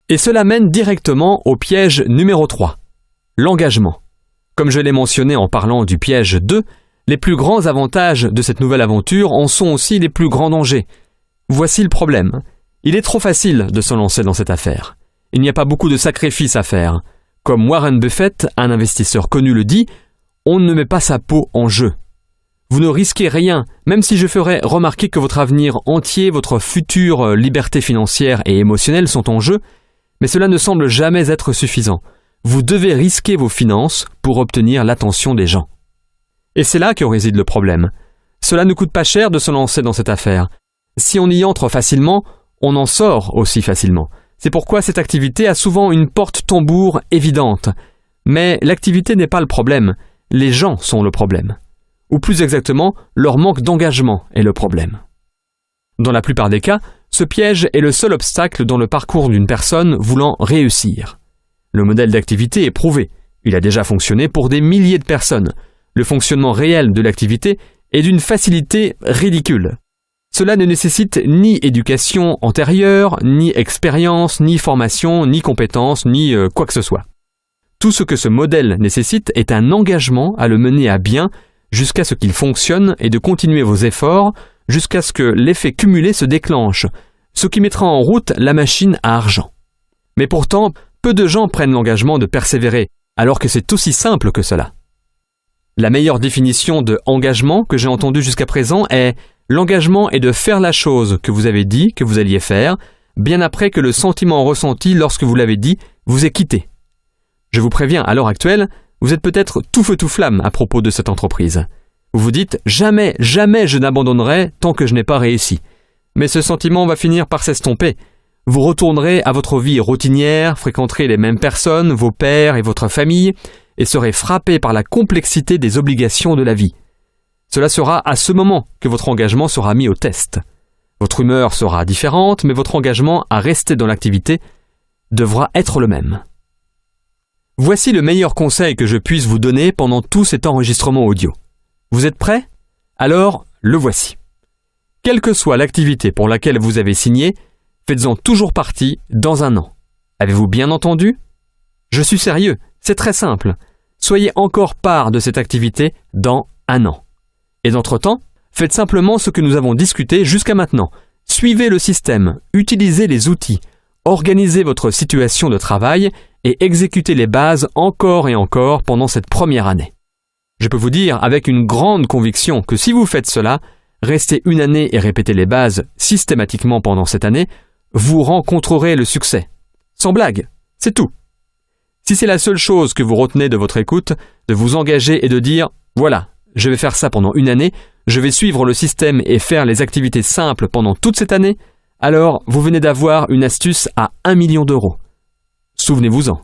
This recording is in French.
Et cela mène directement au piège numéro 3, l'engagement. Comme je l'ai mentionné en parlant du piège 2, les plus grands avantages de cette nouvelle aventure en sont aussi les plus grands dangers. Voici le problème. Il est trop facile de se lancer dans cette affaire. Il n'y a pas beaucoup de sacrifices à faire. Comme Warren Buffett, un investisseur connu, le dit, on ne met pas sa peau en jeu. Vous ne risquez rien, même si je ferais remarquer que votre avenir entier, votre future liberté financière et émotionnelle sont en jeu, mais cela ne semble jamais être suffisant. Vous devez risquer vos finances pour obtenir l'attention des gens. Et c'est là que réside le problème. Cela ne coûte pas cher de se lancer dans cette affaire. Si on y entre facilement, on en sort aussi facilement. C'est pourquoi cette activité a souvent une porte-tambour évidente. Mais l'activité n'est pas le problème, les gens sont le problème. Ou plus exactement, leur manque d'engagement est le problème. Dans la plupart des cas, ce piège est le seul obstacle dans le parcours d'une personne voulant réussir. Le modèle d'activité est prouvé. Il a déjà fonctionné pour des milliers de personnes. Le fonctionnement réel de l'activité est d'une facilité ridicule. Cela ne nécessite ni éducation antérieure, ni expérience, ni formation, ni compétence, ni quoi que ce soit. Tout ce que ce modèle nécessite est un engagement à le mener à bien jusqu'à ce qu'il fonctionne et de continuer vos efforts jusqu'à ce que l'effet cumulé se déclenche, ce qui mettra en route la machine à argent. Mais pourtant, peu de gens prennent l'engagement de persévérer, alors que c'est aussi simple que cela. La meilleure définition de engagement que j'ai entendue jusqu'à présent est « l'engagement est de faire la chose que vous avez dit que vous alliez faire, bien après que le sentiment ressenti lorsque vous l'avez dit vous ait quitté. » Je vous préviens, à l'heure actuelle, vous êtes peut-être tout feu tout flamme à propos de cette entreprise. Vous vous dites « jamais, jamais je n'abandonnerai tant que je n'ai pas réussi ». Mais ce sentiment va finir par s'estomper. Vous retournerez à votre vie routinière, fréquenterez les mêmes personnes, vos pairs et votre famille, et serez frappé par la complexité des obligations de la vie. Cela sera à ce moment que votre engagement sera mis au test. Votre humeur sera différente, mais votre engagement à rester dans l'activité devra être le même. Voici le meilleur conseil que je puisse vous donner pendant tout cet enregistrement audio. Vous êtes prêts? Alors, le voici. Quelle que soit l'activité pour laquelle vous avez signé, faites-en toujours partie dans un an. Avez-vous bien entendu? Je suis sérieux, c'est très simple. Soyez encore part de cette activité dans un an. Et d'entre-temps, faites simplement ce que nous avons discuté jusqu'à maintenant. Suivez le système, utilisez les outils, organisez votre situation de travail et exécutez les bases encore et encore pendant cette première année. Je peux vous dire avec une grande conviction que si vous faites cela, restez une année et répétez les bases systématiquement pendant cette année, vous rencontrerez le succès. Sans blague, c'est tout. Si c'est la seule chose que vous retenez de votre écoute, de vous engager et de dire « Voilà, je vais faire ça pendant une année, je vais suivre le système et faire les activités simples pendant toute cette année », alors vous venez d'avoir une astuce à 1 million d'euros. Souvenez-vous-en.